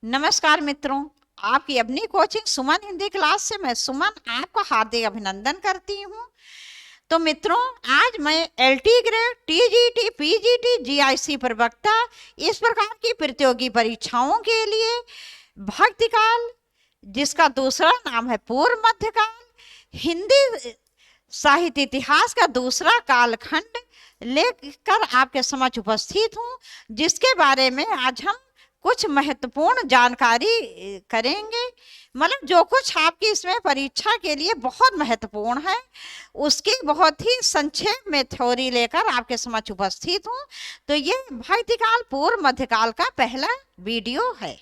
नमस्कार मित्रों, आपकी अपनी कोचिंग सुमन हिंदी क्लास से मैं सुमन आपका हार्दिक अभिनंदन करती हूँ। तो मित्रों, आज मैं LT grade, TGT, PGT, GIC प्रवक्ता इस प्रकार की प्रतियोगी परीक्षाओं के लिए भक्तिकाल, जिसका दूसरा नाम है पूर्व मध्यकाल, हिंदी साहित्य इतिहास का दूसरा कालखंड लेकर आपके समक्ष उपस्थित हूँ, जिसके बारे में आज हम कुछ महत्वपूर्ण जानकारी करेंगे। मतलब जो कुछ आपकी इसमें परीक्षा के लिए बहुत महत्वपूर्ण है, उसकी बहुत ही संक्षेप में थ्योरी लेकर आपके समक्ष उपस्थित हूँ। तो ये भक्तिकाल पूर्व मध्यकाल का पहला वीडियो है।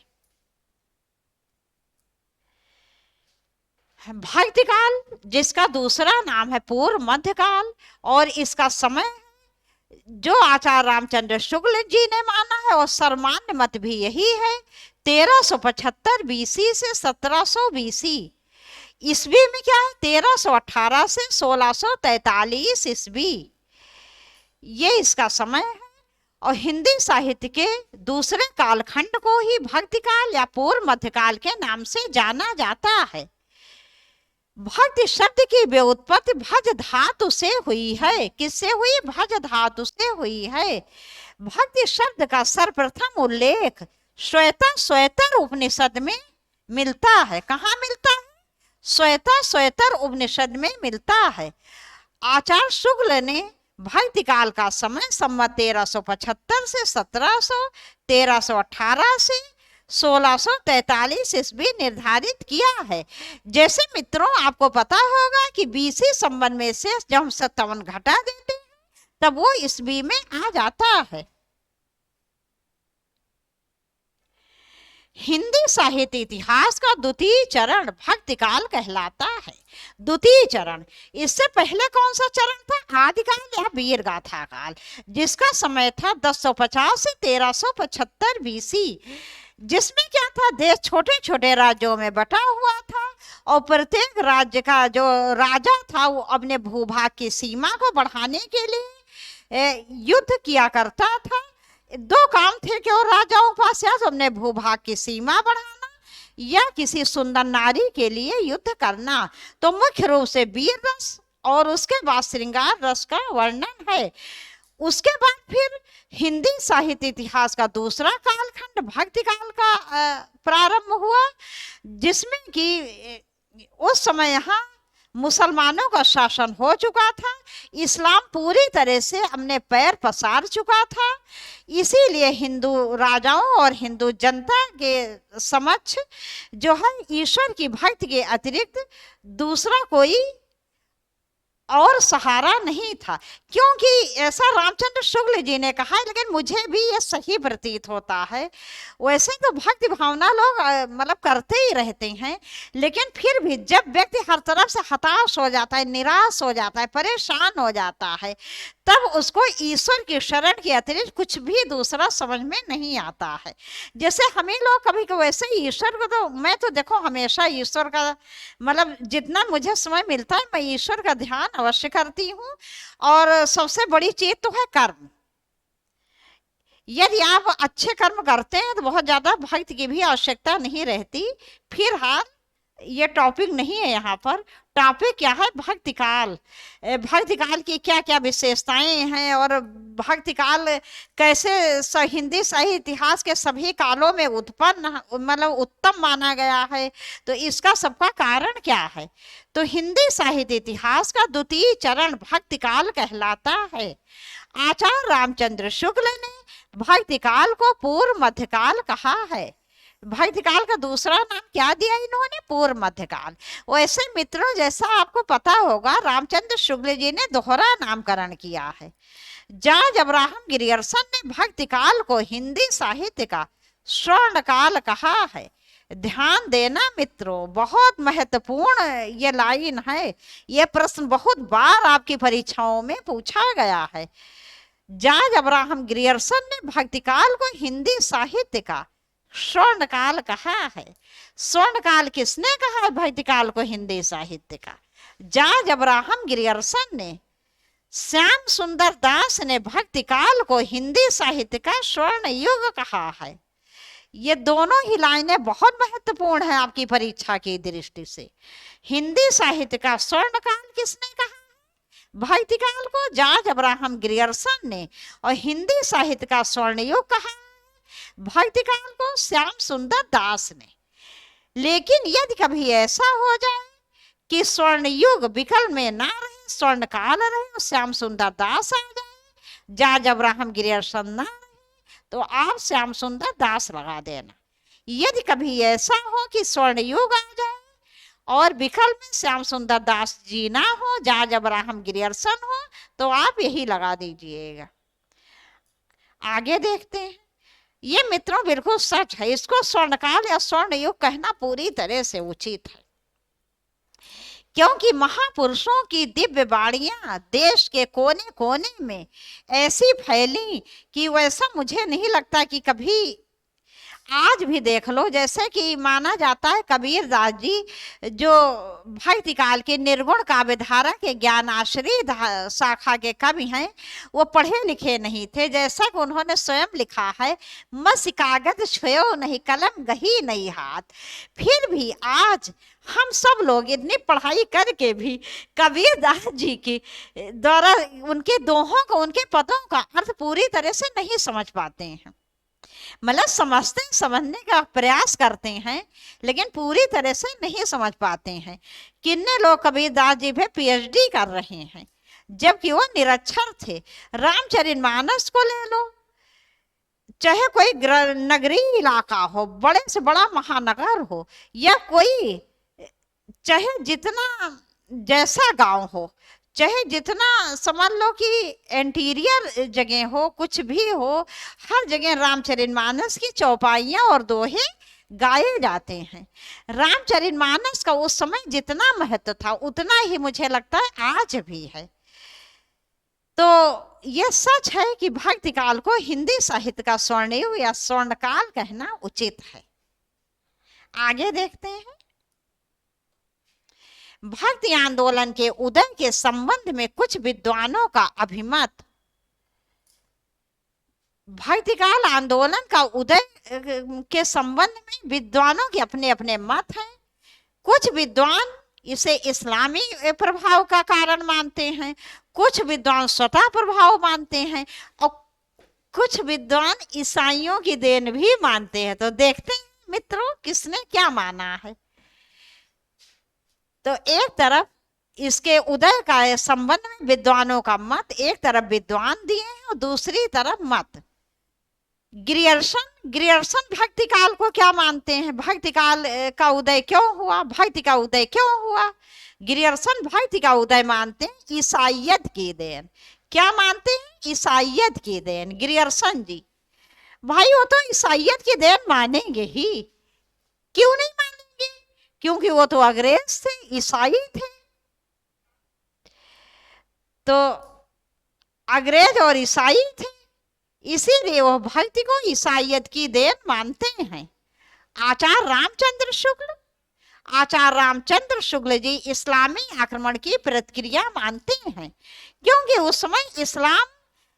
भक्तिकाल, जिसका दूसरा नाम है पूर्व मध्यकाल, और इसका समय जो आचार्य रामचंद्र शुक्ल जी ने माना है और सर्वमान्य मत भी यही है, 1375 बीसी से 1700 बीसी। ईस्वी में क्या है, 1318 से 1643 ईस्वी, ये इसका समय है। और हिंदी साहित्य के दूसरे कालखंड को ही भक्तिकाल या पूर्व मध्यकाल के नाम से जाना जाता है। भक्ति शब्द की व्युत्पत्ति भज धातु से हुई है। किससे हुई? भज धातु से हुई है। भक्ति शब्द का सर्वप्रथम उल्लेख श्वेता उपनिषद में मिलता है। कहाँ मिलता है? श्वेता उपनिषद में मिलता है। आचार्य शुक्ल ने भक्तिकाल का समय संवत 1375 से 1700, 1318 से 1643 ईस्वी निर्धारित किया है। जैसे मित्रों आपको पता होगा कि बीसी संवत में से जब हम 57 घटा देते हैं तब वो ईस्वी में आ जाता है। हिंदी साहित्य इतिहास का द्वितीय चरण भक्तिकाल कहलाता है। द्वितीय चरण, इससे पहले कौन सा चरण था? आदिकाल या वीर गाथा काल, जिसका समय था 1050 से 1375 बीसी, जिसमें क्या था, देश छोटे छोटे राज्यों में बटा हुआ था और प्रत्येक राज्य का जो राजा था वो अपने भूभाग की सीमा को बढ़ाने के लिए युद्ध किया करता था। दो काम थे कि और राजाओं के पास, या तो अपने भूभाग की सीमा बढ़ाना या किसी सुंदर नारी के लिए युद्ध करना। तो मुख्य रूप से वीर रस और उसके बाद श्रृंगार रस का वर्णन है। उसके बाद फिर हिंदी साहित्य इतिहास का दूसरा कालखंड भक्तिकाल का प्रारंभ हुआ, जिसमें कि उस समय यहाँ मुसलमानों का शासन हो चुका था। इस्लाम पूरी तरह से अपने पैर पसार चुका था। इसीलिए हिंदू राजाओं और हिंदू जनता के समक्ष जो है ईश्वर की भक्ति के अतिरिक्त दूसरा कोई और सहारा नहीं था। क्योंकि ऐसा रामचंद्र शुक्ल जी ने कहा, लेकिन मुझे भी ये सही प्रतीत होता है। वैसे तो भक्ति भावना लोग मतलब करते ही रहते हैं, लेकिन फिर भी जब व्यक्ति हर तरफ से हताश हो जाता है, निराश हो जाता है, परेशान हो जाता है, तब उसको ईश्वर की शरण के अतिरिक्त कुछ भी दूसरा समझ में नहीं आता है। जैसे हमें लोग कभी कभी वैसे ईश्वर को, तो मैं तो देखो हमेशा ईश्वर का मतलब जितना मुझे समय मिलता है मैं ईश्वर का ध्यान अवश्य करती हूँ। और सबसे बड़ी चीज तो है कर्म। यदि आप अच्छे कर्म करते हैं तो बहुत ज्यादा भक्ति की भी आवश्यकता नहीं रहती। फिर हाँ, ये टॉपिक नहीं है यहाँ पर। टॉपिक क्या है? भक्तिकाल। भक्तिकाल की क्या क्या विशेषताएं हैं और भक्तिकाल कैसे हिंदी साहित्य इतिहास के सभी कालों में उत्पन्न मतलब उत्तम माना गया है, तो इसका सबका कारण क्या है? तो हिंदी साहित्य इतिहास का द्वितीय चरण भक्तिकाल कहलाता है। आचार्य रामचंद्र शुक्ल ने भक्तिकाल को पूर्व मध्यकाल कहा है। भक्तिकाल का दूसरा नाम क्या दिया इन्होंने? पूर्व मध्यकाल। वैसे मित्रों, जैसा आपको पता होगा रामचंद्र शुक्ल जी ने दोहरा नामकरण किया है। जॉर्ज अब्राहम ग्रियर्सन ने भक्तिकाल को हिंदी साहित्य का स्वर्ण काल कहा है। ध्यान देना मित्रों, बहुत महत्वपूर्ण ये लाइन है। ये प्रश्न बहुत बार आपकी परीक्षाओं में पूछा गया है। जॉर्ज अब्राहम ग्रियर्सन ने भक्तिकाल को हिंदी साहित्य का स्वर्ण काल कहा है। स्वर्ण काल किसने कहा है भक्तिकाल को हिंदी साहित्य का? जॉर्ज अब्राहम ग्रियर्सन ने। श्याम सुंदर दास ने भक्तिकाल को हिंदी साहित्य का स्वर्ण युग कहा है। ये दोनों ही लाइनें बहुत महत्वपूर्ण है आपकी परीक्षा की दृष्टि से। हिंदी साहित्य का स्वर्ण काल किसने कहा? भक्तिकाल को जॉर्ज अब्राहम ग्रियर्सन ने, और हिंदी साहित्य का स्वर्ण युग कहा भक्तिकाल को श्याम सुंदर दास ने। लेकिन यदि कभी ऐसा हो जाए कि स्वर्ण युग विकल्प में ना रहे, स्वर्ण काल रहे और श्याम सुंदर दास आ जाए, जॉर्ज अब्राहम ग्रियर्सन ना रहे, तो आप श्याम सुंदर दास लगा देना। यदि कभी ऐसा हो कि स्वर्ण युग आ जाए और विकल्प में श्याम सुंदर दास जी ना हो, जॉर्ज अब्राहम ग्रियर्सन हो, तो आप यही लगा दीजिएगा। आगे देखते हैं। ये मित्रों बिल्कुल सच है, इसको स्वर्णकाल या स्वर्ण युग कहना पूरी तरह से उचित है, क्योंकि महापुरुषों की दिव्य वाणियां देश के कोने कोने में ऐसी फैली कि वैसा मुझे नहीं लगता कि कभी आज भी देख लो। जैसे कि माना जाता है कबीर दास जी जो भक्ति काल के निर्गुण काव्यधारा के ज्ञान आश्रय शाखा के कवि हैं, वो पढ़े लिखे नहीं थे। जैसा कि उन्होंने स्वयं लिखा है, मस कागज छुयो नहीं कलम गही नहीं हाथ। फिर भी आज हम सब लोग इतनी पढ़ाई करके भी कबीर दास जी की द्वारा उनके दोहों को, उनके पदों का अर्थ पूरी तरह से नहीं समझ पाते हैं। मतलब समझते समझने का प्रयास करते हैं, लेकिन पूरी तरह से नहीं समझ पाते हैं। कितने लोग कबीरदास जी पे पीएचडी कर रहे हैं, जबकि वो निरक्षर थे। रामचरितमानस को ले लो, चाहे कोई नगरीय इलाका हो, बड़े से बड़ा महानगर हो, या कोई चाहे जितना जैसा गांव हो, चाहे जितना समझ लो कि इंटीरियर जगह हो, कुछ भी हो, हर जगह रामचरितमानस की चौपाइयाँ और दोहे गाए जाते हैं। रामचरितमानस का उस समय जितना महत्व था उतना ही मुझे लगता है आज भी है। तो यह सच है कि भक्ति काल को हिंदी साहित्य का स्वर्णयुग या स्वर्णकाल कहना उचित है। आगे देखते हैं। भक्ति आंदोलन के उदय के संबंध में कुछ विद्वानों का अभिमत। भक्तिकाल आंदोलन का उदय के संबंध में विद्वानों के अपने अपने मत हैं। कुछ विद्वान इसे इस्लामी प्रभाव का कारण मानते हैं, कुछ विद्वान स्वतः प्रभाव मानते हैं, और कुछ विद्वान ईसाइयों की देन भी मानते हैं। तो देखते हैं मित्रों किसने क्या माना है। तो एक तरफ इसके उदय का संबंध में विद्वानों का मत, एक तरफ विद्वान दिए हैं और दूसरी तरफ मत। ग्रियर्सन भक्ति काल को क्या मानते हैं, भक्ति काल का उदय क्यों हुआ, भक्ति का उदय क्यों हुआ? ग्रियर्सन भक्ति का उदय मानते हैं ईसाइयत की देन। क्या मानते हैं? ईसाइयत की देन। ग्रियर्सन जी भाई वो तो ईसाइयत की देन मानेंगे ही, क्यों नहीं मानेंगे? क्योंकि वो तो अंग्रेज थे, ईसाई थे। तो अंग्रेज और ईसाई थे, इसीलिए वो भक्ति को ईसाइयत की देन मानते हैं। आचार्य रामचंद्र शुक्ल जी इस्लामी आक्रमण की प्रतिक्रिया मानते हैं, क्योंकि उस समय इस्लाम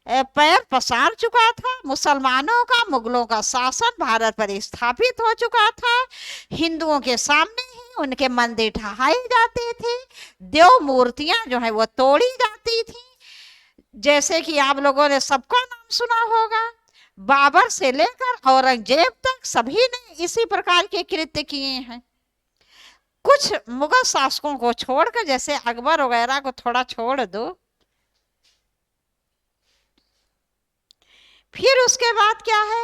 पैर पसार चुका था, मुसलमानों का, मुगलों का शासन भारत पर स्थापित हो चुका था। हिंदुओं के सामने ही उनके मंदिर ढहाए जाते थे, देव मूर्तियां जो है वो तोड़ी जाती थी। जैसे कि आप लोगों ने सबका नाम सुना होगा, बाबर से लेकर औरंगजेब तक सभी ने इसी प्रकार के कृत्य किए हैं। कुछ मुगल शासकों को छोड़कर, जैसे अकबर वगैरह को थोड़ा छोड़ दो। फिर उसके बाद क्या है,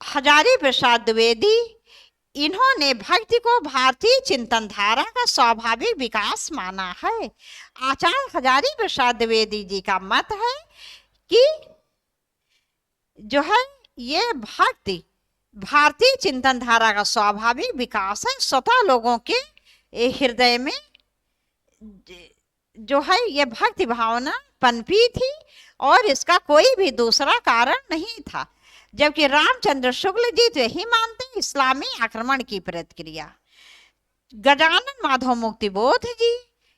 हजारी प्रसाद द्विवेदी, इन्होंने भक्ति को भारतीय चिंतन धारा का स्वाभाविक विकास माना है। आचार्य हजारी प्रसाद द्विवेदी जी का मत है कि जो है ये भक्ति भारतीय चिंतन धारा का स्वाभाविक विकास है। स्वतः लोगों के हृदय में जो है ये भक्ति भावना पनपी थी और इसका कोई भी दूसरा कारण नहीं था। जबकि रामचंद्र शुक्ल जी तो यही मानते हैं इस्लामी आक्रमण की प्रतिक्रिया। गजानन माधव मुक्तिबोध जी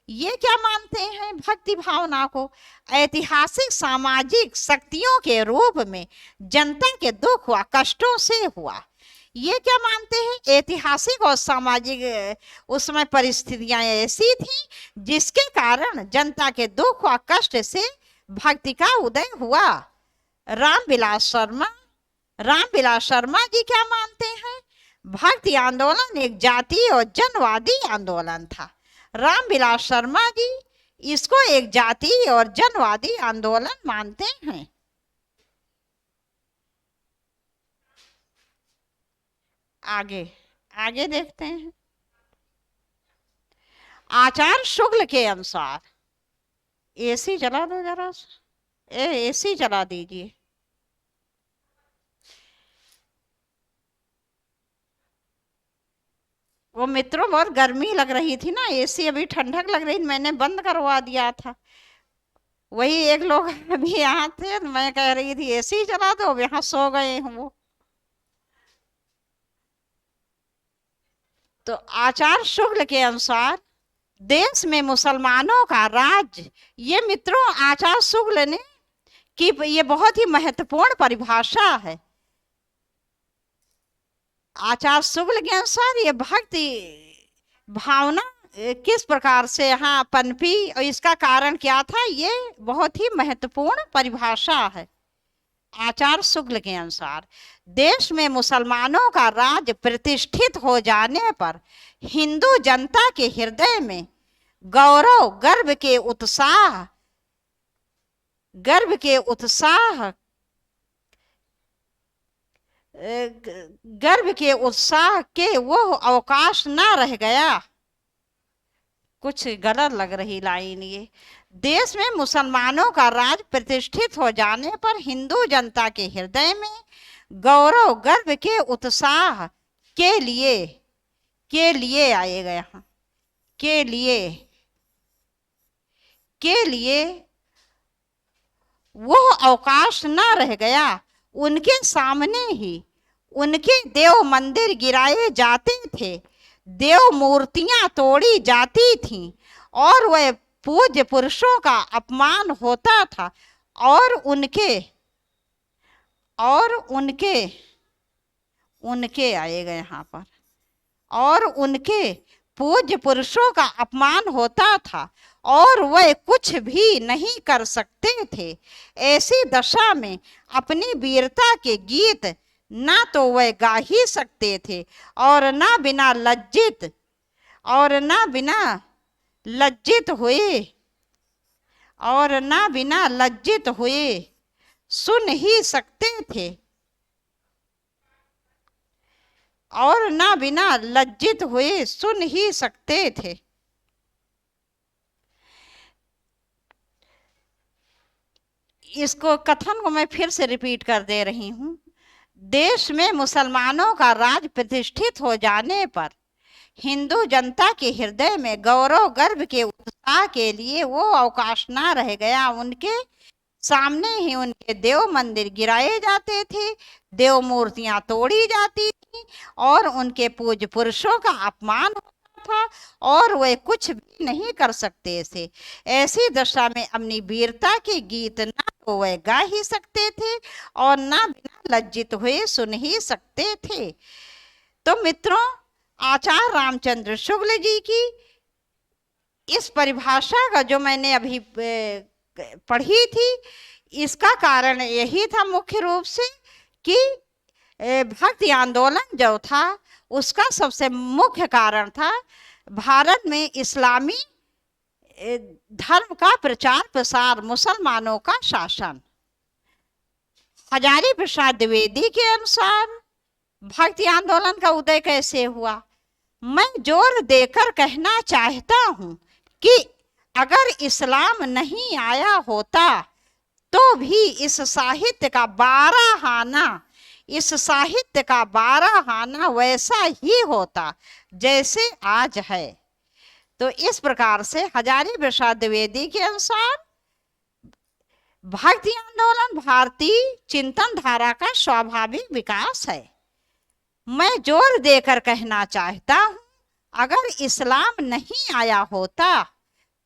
ये क्या मानते हैं भक्ति भावना को? ऐतिहासिक सामाजिक शक्तियों के रूप में जनता के दुख व कष्टों से हुआ। ये क्या मानते हैं? ऐतिहासिक और सामाजिक उस समय परिस्थितियां ऐसी थी जिसके कारण जनता के दुख व कष्ट से भक्ति का उदय हुआ। रामविलास शर्मा जी क्या मानते हैं? भक्ति आंदोलन एक जातीय और जनवादी आंदोलन था। रामविलास शर्मा जी इसको एक जातीय और जनवादी आंदोलन मानते हैं। आगे आगे देखते हैं। आचार्य शुक्ल के अनुसार, एसी चला दो जरा, एसी चला दीजिए। वो मित्रों बहुत गर्मी लग रही थी ना, एसी अभी ठंडक लग रही, मैंने बंद करवा दिया था। वही एक लोग अभी यहाँ थे, मैं कह रही थी एसी चला दो, यहाँ सो गए हैं वो। तो आचार्य शुक्ल के अनुसार देश में मुसलमानों का राज, ये मित्रों आचार्य शुक्ल ने कि ये बहुत ही महत्वपूर्ण परिभाषा है। आचार्य शुक्ल के अनुसार ये भक्ति भावना किस प्रकार से यहाँ पनपी और इसका कारण क्या था, ये बहुत ही महत्वपूर्ण परिभाषा है। आचार्य शुक्ल के अनुसार देश में मुसलमानों का राज प्रतिष्ठित हो जाने पर हिंदू जनता के हृदय में गौरव, गर्व के उत्साह के वो अवकाश ना रह गया। कुछ गलत लग रही लाइन ये। देश में मुसलमानों का राज प्रतिष्ठित हो जाने पर हिंदू जनता के हृदय में गौरव, गर्व के उत्साह के लिए आएगा, यहाँ के लिए वो अवकाश ना रह गया। उनके सामने ही उनके देव मंदिर गिराए जाते थे, देव मूर्तियां तोड़ी जाती थीं और वह पूज्य पुरुषों का अपमान होता था और उनके आएगा यहाँ पर, और उनके पूज्य पुरुषों का अपमान होता था और वह कुछ भी नहीं कर सकते थे। ऐसी दशा में अपनी वीरता के गीत ना तो वह गा ही सकते थे और ना बिना लज्जित हुए सुन ही सकते थे, और ना बिना लज्जित हुए सुन ही सकते थे। इसको कथन को मैं फिर से रिपीट कर दे रही हूँ। देश में मुसलमानों का राज प्रतिष्ठित हो जाने पर हिंदू जनता के हृदय में गौरव, गर्व के उत्साह के लिए वो अवकाश ना रह गया। उनके सामने ही उनके देव मंदिर गिराए जाते थे, देव मूर्तियां तोड़ी जाती थी और उनके पूज्य पुरुषों का अपमान होता था और वे कुछ भी नहीं कर सकते थे। ऐसी दशा में अपनी वीरता के गीत ना तो वह गा ही सकते थे और ना बिना लज्जित हुए सुन ही सकते थे। तो मित्रों, आचार्य रामचंद्र शुक्ल जी की इस परिभाषा का जो मैंने अभी पढ़ी थी, इसका कारण यही था मुख्य रूप से कि भक्ति आंदोलन जो था उसका सबसे मुख्य कारण था भारत में इस्लामी धर्म का प्रचार प्रसार, मुसलमानों का शासन। हजारी प्रसाद द्विवेदी के अनुसार भक्ति आंदोलन का उदय कैसे हुआ? मैं जोर देकर कहना चाहता हूं कि अगर इस्लाम नहीं आया होता तो भी इस साहित्य का 12 आना वैसा ही होता जैसे आज है। तो इस प्रकार से हजारी प्रसाद द्विवेदी के अनुसार भक्ति आंदोलन भारतीय चिंतन धारा का स्वाभाविक विकास है। मैं जोर देकर कहना चाहता हूं, अगर इस्लाम नहीं आया होता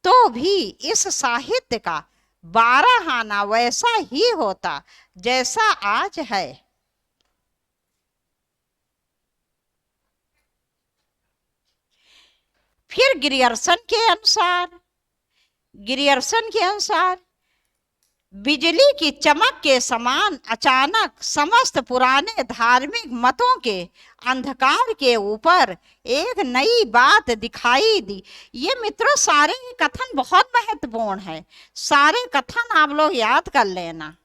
तो भी इस साहित्य का 12 आना वैसा ही होता जैसा आज है। फिर गिरियर्सन के अनुसार बिजली की चमक के समान अचानक समस्त पुराने धार्मिक मतों के अंधकार के ऊपर एक नई बात दिखाई दी। ये मित्रों सारे कथन बहुत महत्वपूर्ण है, सारे कथन आप लोग याद कर लेना।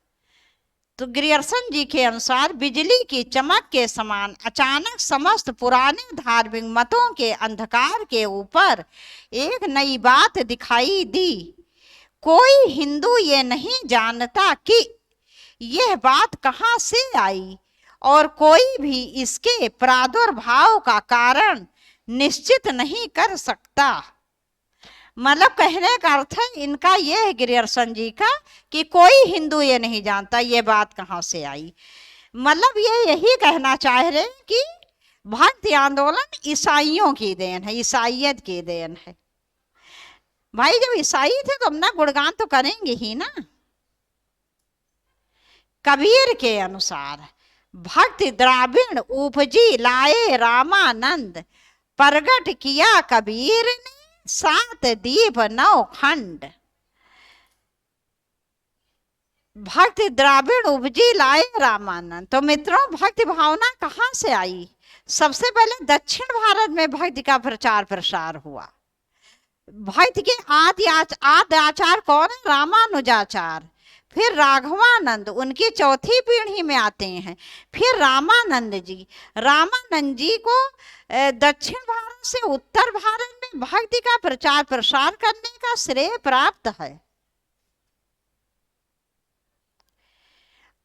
तो गिरियर्सन जी के अनुसार बिजली की चमक के समान अचानक समस्त पुराने धार्मिक मतों के अंधकार के ऊपर एक नई बात दिखाई दी। कोई हिंदू ये नहीं जानता कि यह बात कहाँ से आई और कोई भी इसके प्रादुर्भाव का कारण निश्चित नहीं कर सकता। मतलब कहने का अर्थ है इनका यह है गिरियर्सन जी का कि कोई हिंदू ये नहीं जानता ये बात कहाँ से आई। मतलब ये यही कहना चाह रहे हैं कि भक्ति आंदोलन ईसाइयों की देन है, ईसाइयत की देन है। भाई जब ईसाई थे तो अपना गुणगान तो करेंगे ही ना। कबीर के अनुसार भक्ति द्राविण उपजी लाए रामानंद, प्रगट किया कबीर ने 7 दीप 9 खंड। भक्ति द्राविण उपजी लाए रामानंद। तो मित्रों भक्ति भावना कहाँ से आई? सबसे पहले दक्षिण भारत में भक्ति का प्रचार प्रसार हुआ। भक्ति के आदि आचार कौन है? रामानुजाचार। फिर राघवानंद उनकी चौथी पीढ़ी में आते हैं। फिर रामानंद जी को दक्षिण भारत से उत्तर भारत में भक्ति का प्रचार प्रसार करने का श्रेय प्राप्त है।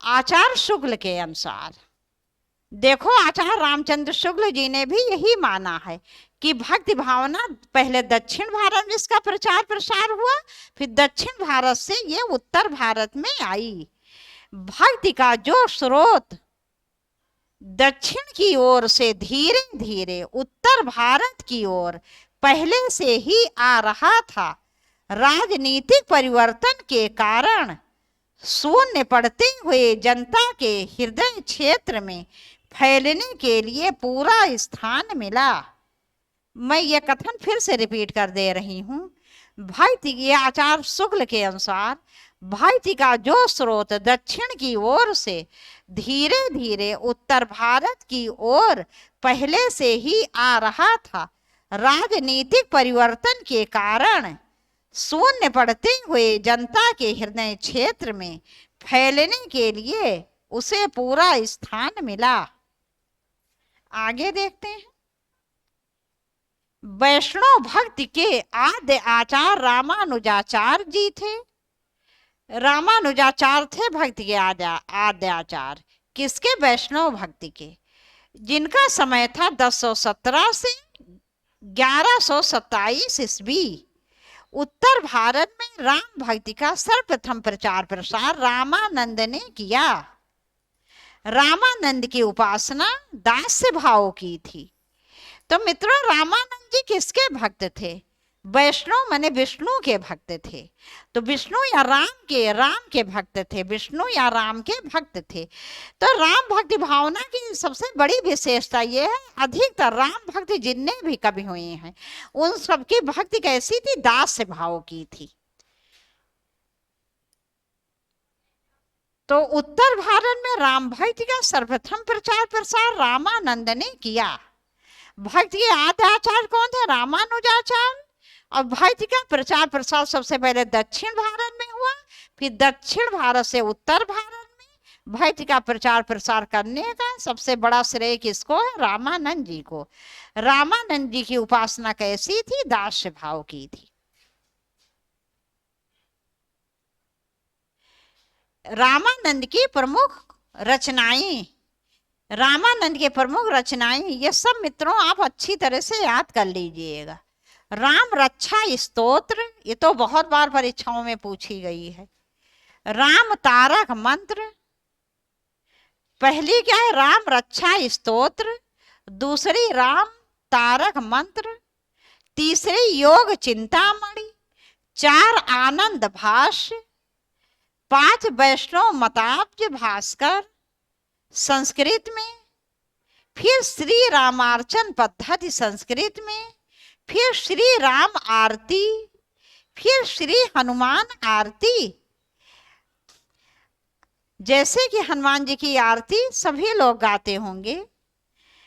आचार्य शुक्ल के अनुसार देखो, आचार्य रामचंद्र शुक्ल जी ने भी यही माना है कि भक्ति भावना पहले दक्षिण भारत में इसका प्रचार प्रसार हुआ, फिर दक्षिण भारत से ये उत्तर भारत में आई। भक्ति का जो स्रोत दक्षिण की ओर से धीरे धीरे उत्तर भारत की ओर पहले से ही आ रहा था, राजनीतिक परिवर्तन के कारण शून्य पड़ते हुए जनता के हृदय क्षेत्र में फैलने के लिए पूरा स्थान मिला। मैं ये कथन फिर से रिपीट कर दे रही हूँ। भक्ति के आचार्य शुक्ल के अनुसार भक्ति का जो स्रोत दक्षिण की ओर से धीरे धीरे उत्तर भारत की ओर पहले से ही आ रहा था, राजनीतिक परिवर्तन के कारण शून्य पड़ते हुए जनता के हृदय क्षेत्र में फैलने के लिए उसे पूरा स्थान मिला। आगे देखते हैं। वैष्णव भक्ति के आद्य आचार्य रामानुजाचार्य जी थे। रामानुजाचार्य थे भक्ति के आद्य आचार्य। किसके? वैष्णव भक्ति के, जिनका समय था 1017 से 1127 ईस्वी। उत्तर भारत में राम भक्ति का सर्वप्रथम प्रचार प्रसार रामानंद ने किया। रामानंद की उपासना दास्य भाव की थी। तो मित्रों रामानंद जी किसके भक्त थे? वैष्णव माने विष्णु के भक्त थे। तो विष्णु या राम के भक्त थे, विष्णु या राम के भक्त थे। तो राम भक्ति भावना की सबसे बड़ी विशेषता ये है, अधिकतर राम भक्ति जितने भी कवि हुए हैं उन सबकी भक्ति कैसी थी? दास्य भाव की थी। तो उत्तर भारत में राम भक्ति का सर्वप्रथम प्रचार प्रसार रामानंद ने किया। भक्ति के आद्य आचार्य कौन थे? रामानुजाचार्य। और भक्ति का प्रचार प्रसार सबसे पहले दक्षिण भारत में हुआ, फिर दक्षिण भारत से उत्तर भारत में भक्ति का प्रचार प्रसार करने का सबसे बड़ा श्रेय किसको है? रामानंद जी को। रामानंद जी की उपासना कैसी थी? दास्य भाव की थी। रामानंद की प्रमुख रचनाएं, ये सब मित्रों आप अच्छी तरह से याद कर लीजिएगा। राम रक्षा स्तोत्र, ये तो बहुत बार परीक्षाओं में पूछी गई है। राम तारक मंत्र, पहली क्या है? राम रक्षा स्तोत्र, दूसरी राम तारक मंत्र, तीसरी योग चिंतामणि, 4 आनंद भाष्य, 5 वैष्णव मताब्ज भास्कर संस्कृत में, फिर श्री रामार्चन पद्धति संस्कृत में, फिर श्री राम आरती, फिर श्री हनुमान आरती। जैसे कि हनुमान जी की आरती सभी लोग गाते होंगे,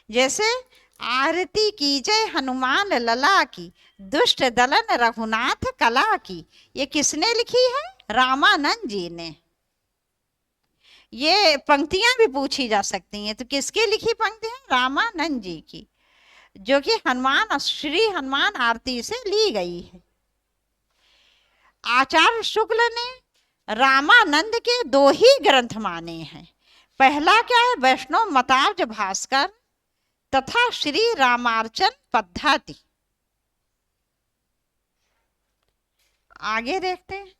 जैसे आरती कीजय हनुमान लला की, दुष्ट दलन रघुनाथ कला की। ये किसने लिखी है? रामानंद जी ने। ये पंक्तियां भी पूछी जा सकती हैं, तो किसकी लिखी पंक्ति है? रामानंद जी की, जो कि हनुमान श्री हनुमान आरती से ली गई है। आचार्य शुक्ल ने रामानंद के 2 ही ग्रंथ माने हैं। पहला क्या है? वैष्णव मताब्ज भास्कर तथा श्री रामार्चन पद्धति। आगे देखते हैं।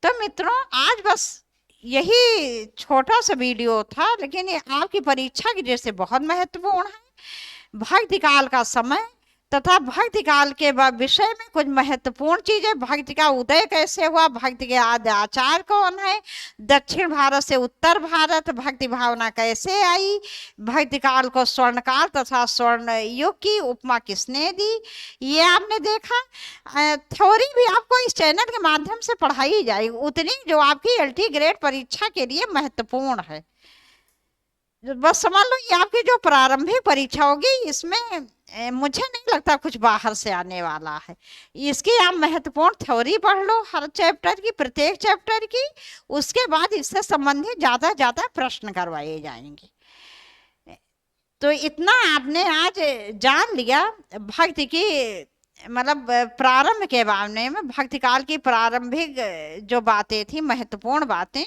तो मित्रों, आज बस यही छोटा सा वीडियो था, लेकिन ये आपकी परीक्षा की दृष्टि से बहुत महत्वपूर्ण है। भक्ति काल का समय तथा भक्ति काल के विषय में कुछ महत्वपूर्ण चीजें, भक्ति का उदय कैसे हुआ, भक्ति के आदि आचार कौन है, दक्षिण भारत से उत्तर भारत भक्ति भावना कैसे आई, भक्ति काल को स्वर्ण काल तथा स्वर्ण युग की उपमा किसने दी, ये आपने देखा। थ्योरी भी आपको इस चैनल के माध्यम से पढ़ाई जाएगी, उतनी जो आपकी LT ग्रेड परीक्षा के लिए महत्वपूर्ण है। बस समझ लो, ये आपकी जो प्रारंभिक परीक्षा होगी, इसमें मुझे नहीं लगता कुछ बाहर से आने वाला है। इसकी आप महत्वपूर्ण थ्योरी पढ़ लो हर चैप्टर की, प्रत्येक चैप्टर की, उसके बाद इससे संबंधित ज़्यादा प्रश्न करवाए जाएंगे। तो इतना आपने आज जान लिया भक्ति की, मतलब प्रारंभ के बारे में, भक्ति काल की प्रारंभिक जो बातें थी, महत्वपूर्ण बातें।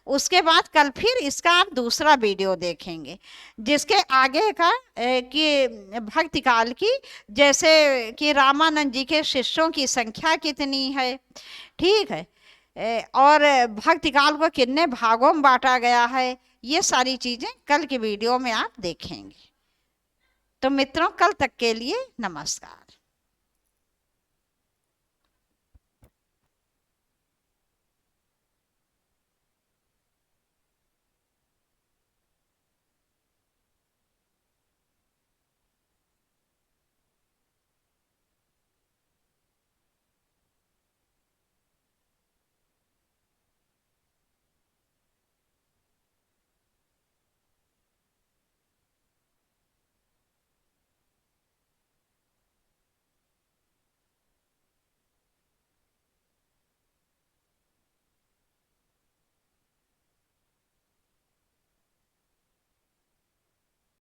उसके बाद कल फिर इसका आप दूसरा वीडियो देखेंगे, जिसके आगे का कि भक्ति काल की, जैसे कि रामानंद जी के शिष्यों की संख्या कितनी है, ठीक है, और भक्ति काल को कितने भागों में बांटा गया है, ये सारी चीज़ें कल की वीडियो में आप देखेंगे। तो मित्रों, कल तक के लिए नमस्कार।